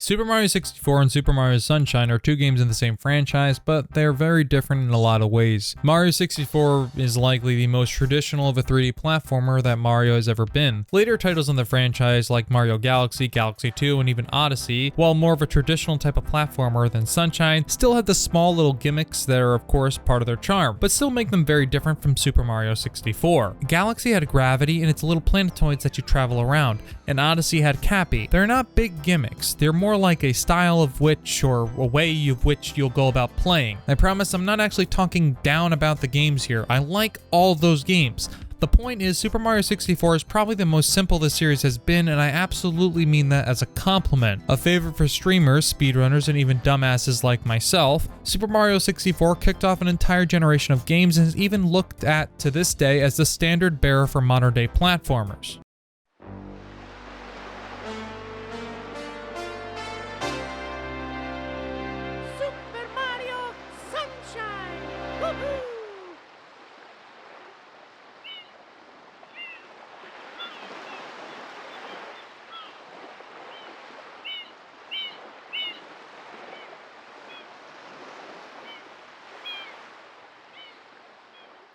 Super Mario 64 and Super Mario Sunshine are two games in the same franchise, but they're very different in a lot of ways. Mario 64 is likely the most traditional of a 3D platformer that Mario has ever been. Later titles in the franchise like Mario Galaxy, Galaxy 2, and even Odyssey, while more of a traditional type of platformer than Sunshine, still had the small little gimmicks that are of course part of their charm, but still make them very different from Super Mario 64. Galaxy had gravity and its little planetoids that you travel around, and Odyssey had Cappy. They're not big gimmicks, they're more like a style of which or a way of which you'll go about playing. I promise I'm not actually talking down about the games here. I like all those games. The point is, Super Mario 64 is probably the most simple this series has been, and I absolutely mean that as a compliment. A favorite for streamers, speedrunners, and even dumbasses like myself, Super Mario 64 kicked off an entire generation of games and is even looked at to this day as the standard bearer for modern day platformers. Super Mario Sunshine! Woohoo!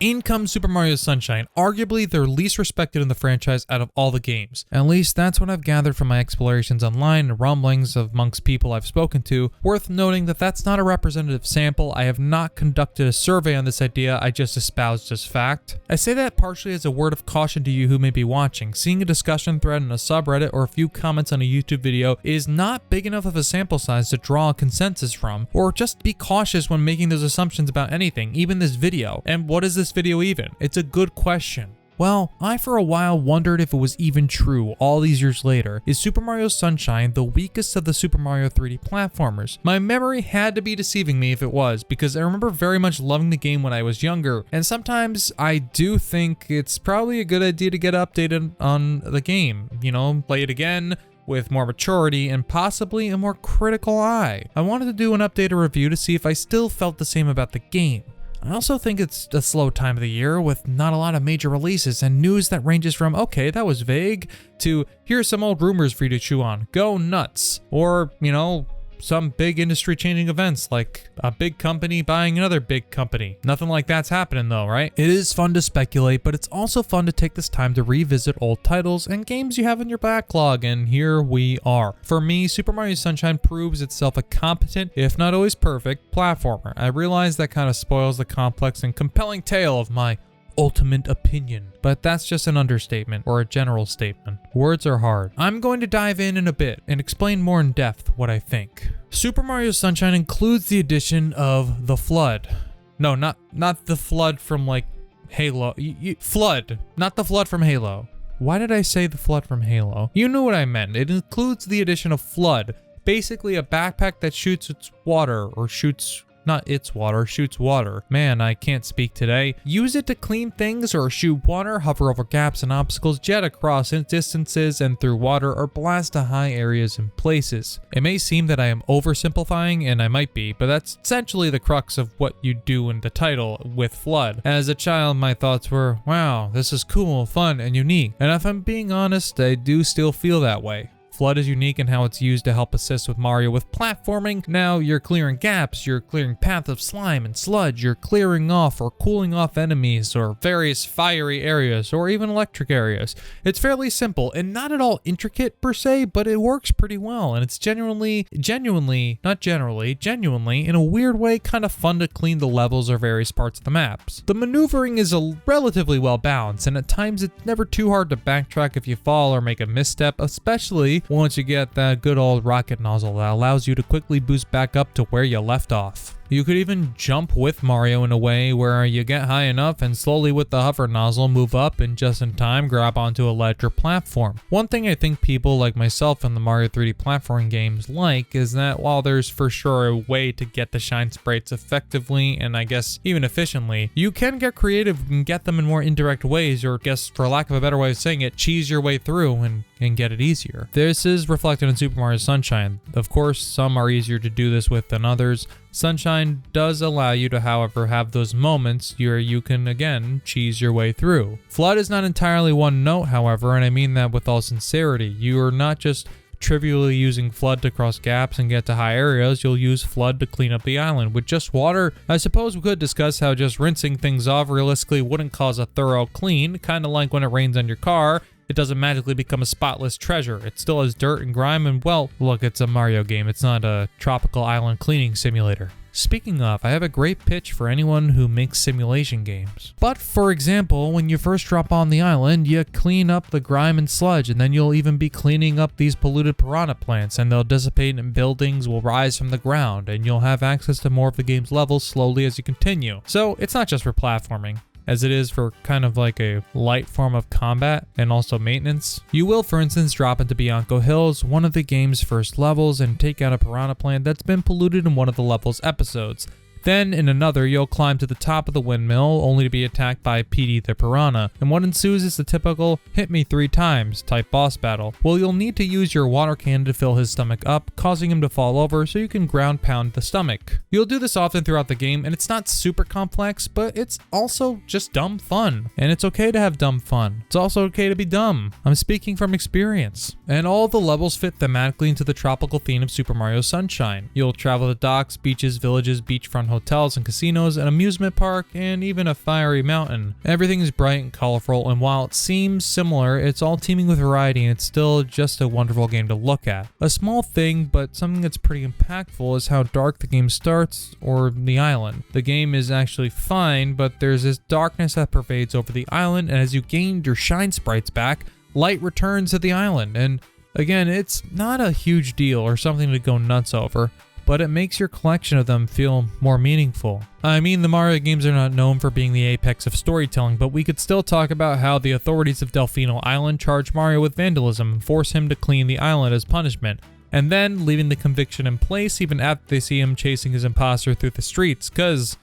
In comes Super Mario Sunshine, arguably their least respected in the franchise out of all the games. At least that's what I've gathered from my explorations online and rumblings amongst people I've spoken to. Worth noting that that's not a representative sample. I have not conducted a survey on this idea, I just espoused as fact. I say that partially as a word of caution to you who may be watching. Seeing a discussion thread in a subreddit or a few comments on a YouTube video is not big enough of a sample size to draw a consensus from, or just be cautious when making those assumptions about anything, even this video. And what is this video even? It's a good question. Well, I for a while wondered if it was even true all these years later. Is Super Mario Sunshine the weakest of the Super Mario 3D platformers? My memory had to be deceiving me if it was, because I remember very much loving the game when I was younger, and sometimes I do think it's probably a good idea to get updated on the game. You know, play it again with more maturity and possibly a more critical eye. I wanted to do an updated review to see if I still felt the same about the game. I also think it's a slow time of the year with not a lot of major releases and news that ranges from, okay, that was vague, to here's some old rumors for you to chew on, go nuts, or, you know, some big industry changing events like a big company buying another big company. Nothing like that's happening though, right? It is fun to speculate, but it's also fun to take this time to revisit old titles and games you have in your backlog, and here we are. For me, Super Mario Sunshine proves itself a competent, if not always perfect, platformer. I realize that kind of spoils the complex and compelling tale of my ultimate opinion, but that's just an understatement or a general statement. Words are hard. I'm going to dive in a bit and explain more in depth what I think. Super Mario Sunshine includes the addition of the Flood. No, not the Flood from like Halo. Flood, not the Flood from Halo. Why did I say the Flood from Halo? You knew what I meant. It includes the addition of Flood, basically a backpack that shoots its water, or shoots water. Man, I can't speak today. Use it to clean things or shoot water, hover over gaps and obstacles, jet across distances and through water, or blast to high areas and places. It may seem that I am oversimplifying, and I might be, but that's essentially the crux of what you do in the title with Flood. As a child, my thoughts were, wow, this is cool, fun, and unique. And if I'm being honest, I do still feel that way. Flood is unique in how it's used to help assist with Mario with platforming. Now you're clearing gaps, you're clearing paths of slime and sludge, you're clearing off or cooling off enemies or various fiery areas or even electric areas. It's fairly simple and not at all intricate per se, but it works pretty well, and it's genuinely, in a weird way, kind of fun to clean the levels or various parts of the maps. The maneuvering is relatively well balanced, and at times it's never too hard to backtrack if you fall or make a misstep, especially once you get that good old rocket nozzle that allows you to quickly boost back up to where you left off. You could even jump with Mario in a way where you get high enough and slowly with the hover nozzle move up and just in time grab onto a ledge or platform. One thing I think people like myself in the Mario 3D platforming games like is that while there's for sure a way to get the shine sprites effectively and I guess even efficiently, you can get creative and get them in more indirect ways, or guess for lack of a better way of saying it, cheese your way through and get it easier. This is reflected in Super Mario Sunshine. Of course, some are easier to do this with than others. Sunshine does allow you to, however, have those moments where you can, again, cheese your way through. Flood is not entirely one note, however, and I mean that with all sincerity. You are not just trivially using FLUDD to cross gaps and get to high areas, you'll use FLUDD to clean up the island. With just water, I suppose we could discuss how just rinsing things off realistically wouldn't cause a thorough clean, kind of like when it rains on your car. It doesn't magically become a spotless treasure. It still has dirt and grime and, well, look, it's a Mario game. It's not a tropical island cleaning simulator. Speaking of, I have a great pitch for anyone who makes simulation games. But for example, when you first drop on the island, you clean up the grime and sludge, and then you'll even be cleaning up these polluted piranha plants, and they'll dissipate and buildings will rise from the ground, and you'll have access to more of the game's levels slowly as you continue. So it's not just for platforming, as it is for kind of like a light form of combat and also maintenance. You will, for instance, drop into Bianco Hills, one of the game's first levels, and take out a piranha plant that's been polluted in one of the level's episodes. Then, in another, you'll climb to the top of the windmill, only to be attacked by Petey the Piranha, and what ensues is the typical hit me 3 times type boss battle. Well, you'll need to use your water cannon to fill his stomach up, causing him to fall over so you can ground pound the stomach. You'll do this often throughout the game, and it's not super complex, but it's also just dumb fun. And it's okay to have dumb fun. It's also okay to be dumb. I'm speaking from experience. And all the levels fit thematically into the tropical theme of Super Mario Sunshine. You'll travel to docks, beaches, villages, beachfront hotels and casinos, an amusement park, and even a fiery mountain. Everything is bright and colorful, and while it seems similar, it's all teeming with variety, and it's still just a wonderful game to look at. A small thing, but something that's pretty impactful, is how dark the game starts, or the island. The game is actually fine, but there's this darkness that pervades over the island, and as you gain your shine sprites back, light returns to the island. And again, it's not a huge deal or something to go nuts over, but it makes your collection of them feel more meaningful. I mean, the Mario games are not known for being the apex of storytelling, but we could still talk about how the authorities of Delfino Island charge Mario with vandalism and force him to clean the island as punishment, and then leaving the conviction in place even after they see him chasing his imposter through the streets, cause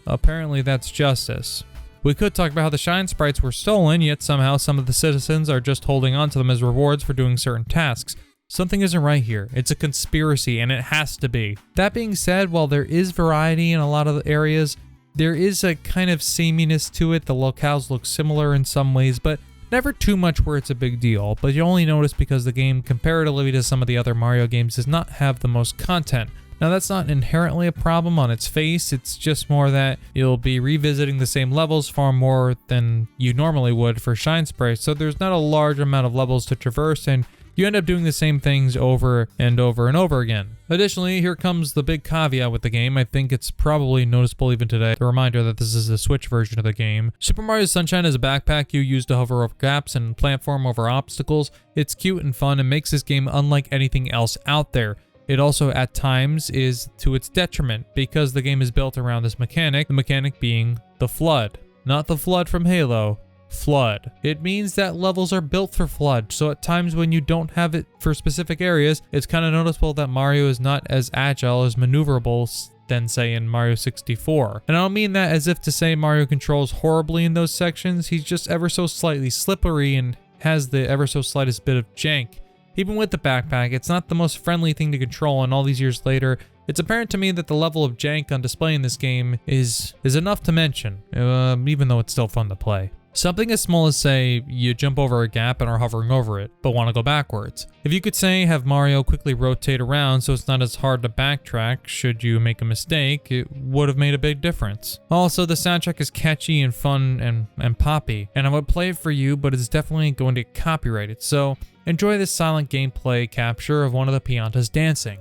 apparently that's justice. We could talk about how the shine sprites were stolen, yet somehow some of the citizens are just holding on to them as rewards for doing certain tasks. Something isn't right here. It's a conspiracy, and it has to be. That being said, while there is variety in a lot of the areas, there is a kind of sameness to it. The locales look similar in some ways, but never too much where it's a big deal. But you only notice because the game, comparatively to some of the other Mario games, does not have the most content. Now, that's not inherently a problem on its face. It's just more that you'll be revisiting the same levels far more than you normally would for shine sprites, so there's not a large amount of levels to traverse, and you end up doing the same things over and over and over again. Additionally, here comes the big caveat with the game. I think it's probably noticeable even today. The reminder that this is the Switch version of the game. Super Mario Sunshine is a backpack you use to hover over gaps and platform over obstacles. It's cute and fun and makes this game unlike anything else out there. It also, at times, is to its detriment because the game is built around this mechanic, the mechanic being the FLUDD. Not the FLUDD from Halo. FLUDD. It means that levels are built for FLUDD, so at times when you don't have it for specific areas, it's kind of noticeable that Mario is not as agile, as maneuverable than, say, in Mario 64. And I don't mean that as if to say Mario controls horribly in those sections. He's just ever so slightly slippery and has the ever so slightest bit of jank. Even with the backpack, it's not the most friendly thing to control, and all these years later, it's apparent to me that the level of jank on display in this game is enough to mention, even though it's still fun to play. Something as small as, say, you jump over a gap and are hovering over it, but want to go backwards. If you could, say, have Mario quickly rotate around so it's not as hard to backtrack should you make a mistake, it would have made a big difference. Also, the soundtrack is catchy and fun and poppy, and I would play it for you, but it's definitely going to get copyrighted, so enjoy this silent gameplay capture of one of the Piantas dancing.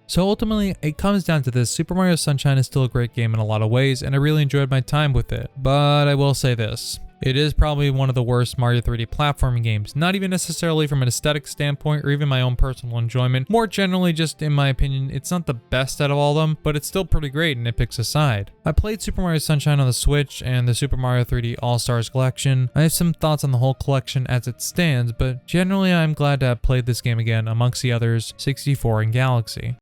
So ultimately, it comes down to this: Super Mario Sunshine is still a great game in a lot of ways, and I really enjoyed my time with it. But I will say this: it is probably one of the worst Mario 3D platforming games, not even necessarily from an aesthetic standpoint or even my own personal enjoyment. More generally, just in my opinion, it's not the best out of all of them, but it's still pretty great and it picks a side. I played Super Mario Sunshine on the Switch and the Super Mario 3D All-Stars collection. I have some thoughts on the whole collection as it stands, but generally I'm glad to have played this game again amongst the others, 64 and Galaxy.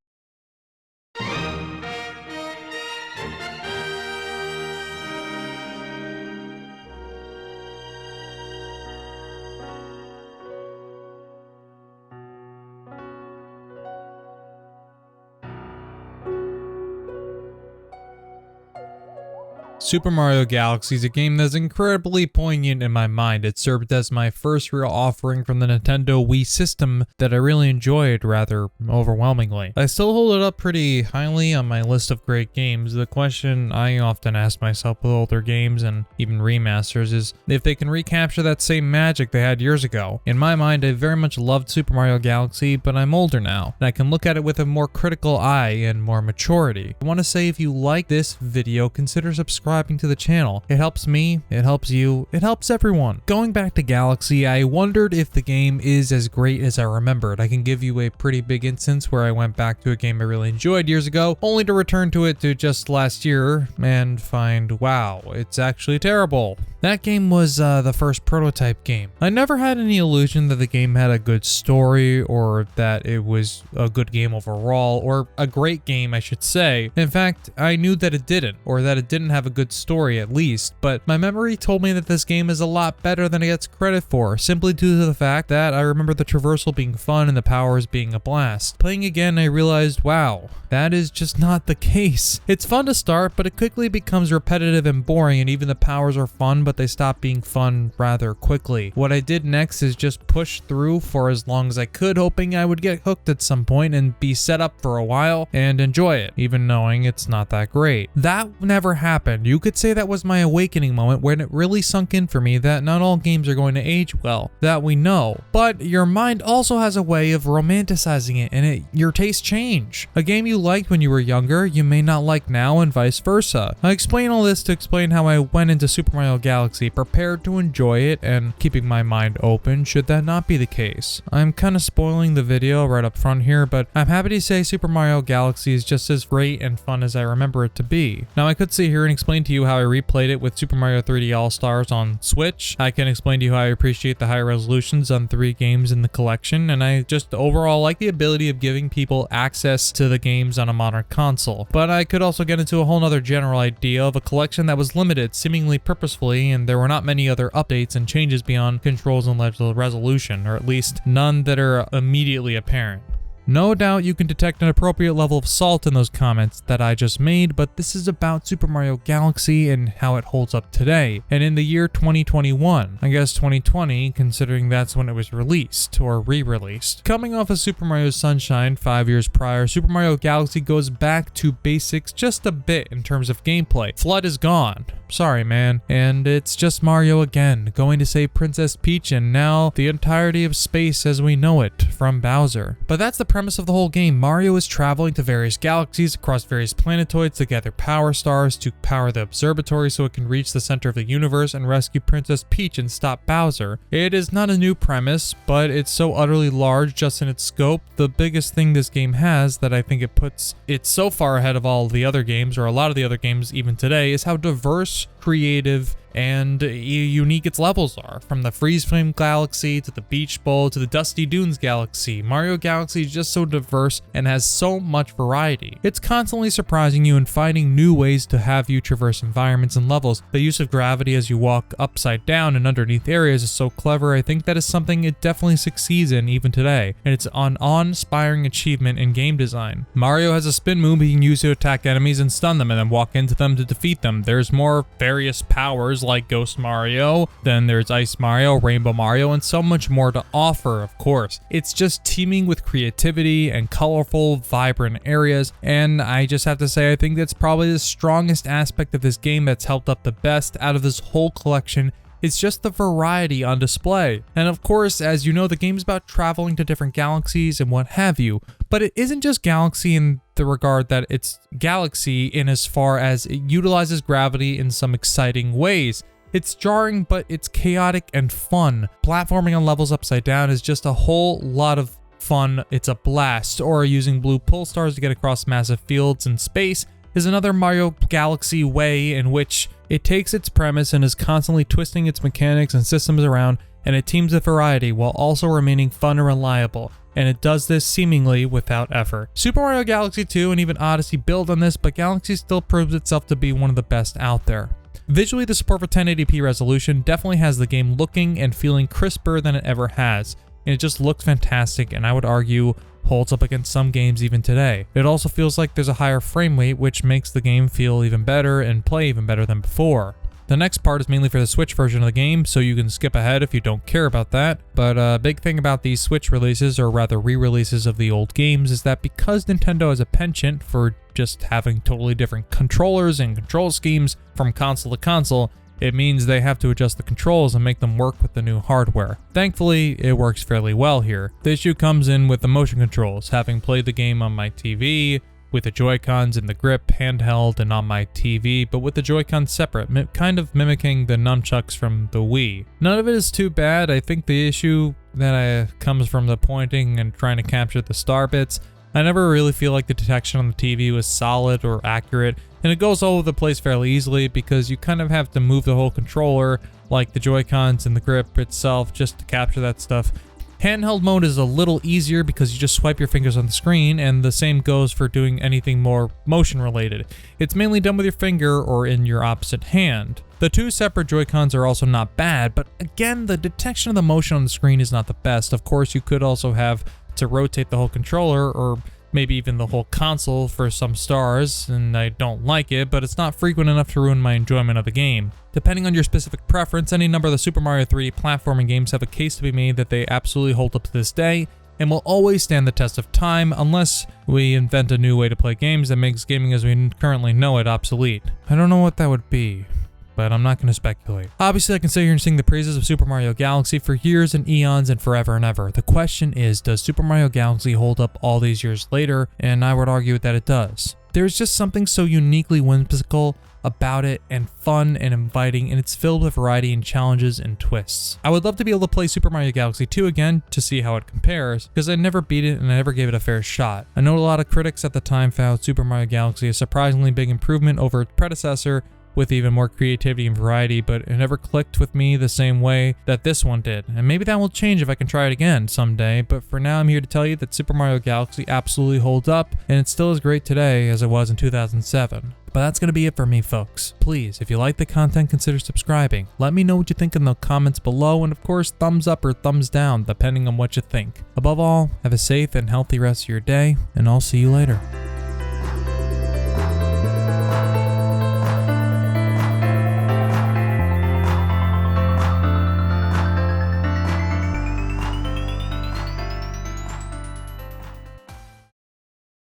Super Mario Galaxy is a game that's incredibly poignant in my mind. It served as my first real offering from the Nintendo Wii system that I really enjoyed rather overwhelmingly. I still hold it up pretty highly on my list of great games. The question I often ask myself with older games and even remasters is if they can recapture that same magic they had years ago. In my mind, I very much loved Super Mario Galaxy, but I'm older now, and I can look at it with a more critical eye and more maturity. I want to say if you like this video, consider subscribing to the channel. It helps me, it helps you, it helps everyone. Going back to Galaxy, I wondered if the game is as great as I remembered. I can give you a pretty big instance where I went back to a game I really enjoyed years ago, only to return to it just last year and find, wow, it's actually terrible. That game was the first prototype game. I never had any illusion that the game had a good story or that it was a good game overall, or a great game I should say. In fact, I knew that it didn't, or that it didn't have a good story at least, but my memory told me that this game is a lot better than it gets credit for, simply due to the fact that I remember the traversal being fun and the powers being a blast. Playing again, I realized, wow, that is just not the case. It's fun to start, but it quickly becomes repetitive and boring, and even the powers are fun, but they stop being fun rather quickly. What I did next is just push through for as long as I could, hoping I would get hooked at some point and be set up for a while and enjoy it, even knowing it's not that great. That never happened. You could say that was my awakening moment when it really sunk in for me that not all games are going to age well, that we know, but your mind also has a way of romanticizing it, and your tastes change. A game you liked when you were younger, you may not like now, and vice versa. I explain all this to explain how I went into Super Mario Galaxy prepared to enjoy it and keeping my mind open should that not be the case. I'm kind of spoiling the video right up front here, but I'm happy to say Super Mario Galaxy is just as great and fun as I remember it to be. Now I could sit here and explain to you how I replayed it with Super Mario 3D All-Stars on Switch. I can explain to you how I appreciate the high resolutions on 3 games in the collection, and I just overall like the ability of giving people access to the games on a modern console. But I could also get into a whole nother general idea of a collection that was limited, seemingly purposefully, and there were not many other updates and changes beyond controls and resolution, or at least none that are immediately apparent. No doubt you can detect an appropriate level of salt in those comments that I just made, but this is about Super Mario Galaxy and how it holds up today, and in the year 2021. I guess 2020, considering that's when it was released, or re-released. Coming off of Super Mario Sunshine 5 years prior, Super Mario Galaxy goes back to basics just a bit in terms of gameplay. FLUDD is gone. Sorry, man. And it's just Mario again, going to save Princess Peach and now the entirety of space as we know it from Bowser. But that's the premise of the whole game. Mario is traveling to various galaxies across various planetoids to gather power stars to power the observatory so it can reach the center of the universe and rescue Princess Peach and stop Bowser. It is not a new premise, but it's so utterly large just in its scope. The biggest thing this game has that I think it puts it so far ahead of all the other games, or a lot of the other games even today, is how diverse, creative, and unique its levels are. From the Freeze Flame Galaxy to the Beach Bowl to the Dusty Dunes Galaxy, Mario Galaxy is just so diverse and has so much variety. It's constantly surprising you and finding new ways to have you traverse environments and levels. The use of gravity as you walk upside down and underneath areas is so clever. I think that is something it definitely succeeds in even today, and it's an awe-inspiring achievement in game design. Mario has a spin move he can use to attack enemies and stun them and then walk into them to defeat them. There's more various powers like Ghost Mario, then there's Ice Mario, Rainbow Mario, and so much more to offer, of course. It's just teeming with creativity and colorful, vibrant areas, and I just have to say I think that's probably the strongest aspect of this game that's helped up the best out of this whole collection. It's just the variety on display. And of course, as you know, the game's about traveling to different galaxies and what have you, but it isn't just galaxy in the regard that it's galaxy in as far as it utilizes gravity in some exciting ways. It's jarring, but it's chaotic and fun. Platforming on levels upside down is just a whole lot of fun. It's a blast. Or using blue pull stars to get across massive fields in space is another Mario Galaxy way in which it takes its premise and is constantly twisting its mechanics and systems around, and it teams with variety while also remaining fun and reliable. And it does this seemingly without effort. Super Mario Galaxy 2 and even Odyssey build on this, but Galaxy still proves itself to be one of the best out there. Visually, the support for 1080p resolution definitely has the game looking and feeling crisper than it ever has. and it just looks fantastic, and I would argue holds up against some games even today. It also feels like there's a higher frame rate, which makes the game feel even better and play even better than before. The next part is mainly for the Switch version of the game, so you can skip ahead if you don't care about that. But a big thing about these Switch releases, or rather re-releases of the old games, is that because Nintendo has a penchant for just having totally different controllers and control schemes from console to console, it means they have to adjust the controls and make them work with the new hardware. Thankfully, it works fairly well here. The issue comes in with the motion controls. Having played the game on my TV, with the Joy-Cons and the grip handheld and on my TV, but with the Joy-Cons separate, kind of mimicking the nunchucks from the Wii. None of it is too bad. I think the issue that comes from the pointing and trying to capture the star bits. I never really feel like the detection on the TV was solid or accurate, and it goes all over the place fairly easily because you kind of have to move the whole controller, like the Joy-Cons and the grip itself, just to capture that stuff. Handheld mode is a little easier because you just swipe your fingers on the screen, and the same goes for doing anything more motion related. It's mainly done with your finger or in your opposite hand. The two separate Joy-Cons are also not bad, but again, the detection of the motion on the screen is not the best. Of course, you could also have to rotate the whole controller or maybe even the whole console for some stars, and I don't like it, but it's not frequent enough to ruin my enjoyment of the game. Depending on your specific preference, any number of the Super Mario 3D platforming games have a case to be made that they absolutely hold up to this day, and will always stand the test of time unless we invent a new way to play games that makes gaming as we currently know it obsolete. I don't know what that would be, but I'm not going to speculate. Obviously, I can sit here and sing the praises of Super Mario Galaxy for years and eons and forever and ever. The question is, does Super Mario Galaxy hold up all these years later? And I would argue that it does. There's just something so uniquely whimsical about it, and fun and inviting, and it's filled with variety and challenges and twists. I would love to be able to play Super Mario Galaxy 2 again to see how it compares, because I never beat it and I never gave it a fair shot. I know a lot of critics at the time found Super Mario Galaxy a surprisingly big improvement over its predecessor, with even more creativity and variety, but it never clicked with me the same way that this one did. And maybe that will change if I can try it again someday, but for now I'm here to tell you that Super Mario Galaxy absolutely holds up, and it's still as great today as it was in 2007. But that's going to be it for me, folks. Please, if you like the content, consider subscribing. Let me know what you think in the comments below, and of course, thumbs up or thumbs down, depending on what you think. Above all, have a safe and healthy rest of your day, and I'll see you later.